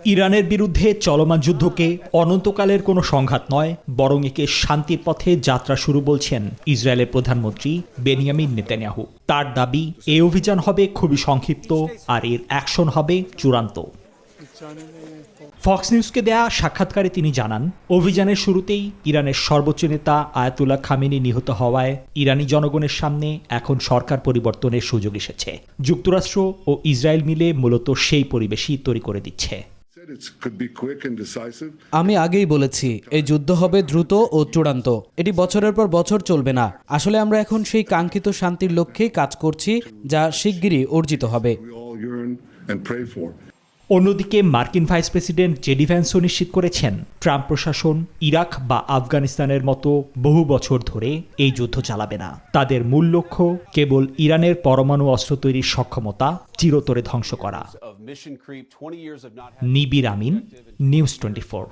ইরানের বিরুদ্ধে চলমান যুদ্ধকে অনন্তকালের কোনো সংঘাত নয়, বরং একে শান্তির পথে যাত্রা শুরু বলছেন ইসরায়েলের প্রধানমন্ত্রী বেনিয়ামিন নেতানিয়াহু। তার দাবি, এই অভিযান হবে খুবই সংক্ষিপ্ত আর এর অ্যাকশন হবে চূড়ান্ত। ফক্স নিউজকে দেয়া সাক্ষাৎকারে তিনি জানান, অভিযানের শুরুতেই ইরানের সর্বোচ্চ নেতা আয়াতুল্লাহ খামেনি নিহত হওয়ায় ইরানি জনগণের সামনে এখন সরকার পরিবর্তনের সুযোগ এসেছে। যুক্তরাষ্ট্র ও ইসরায়েল মিলে মূলত সেই পরিবেশই তৈরি করে দিচ্ছে। আমি আগেই বলেছি, এই যুদ্ধ হবে দ্রুত ও চূড়ান্ত। এটি বছরের পর বছর চলবে না। আসলে আমরা এখন সেই কাঙ্ক্ষিত শান্তির লক্ষ্যেই কাজ করছি, যা শিগগিরই অর্জিত হবে। অন্যদিকে মার্কিন ভাইস প্রেসিডেন্ট জেডি ভ্যান্সও নিশ্চিত করেছেন, ট্রাম্প প্রশাসন ইরাক বা আফগানিস্তানের মতো বহু বছর ধরে এই যুদ্ধ চালাবে না। তাদের মূল লক্ষ্য কেবল ইরানের পরমাণু অস্ত্র তৈরির সক্ষমতা চিরতরে ধ্বংস করা। নিবির আমিন, নিউজ 24।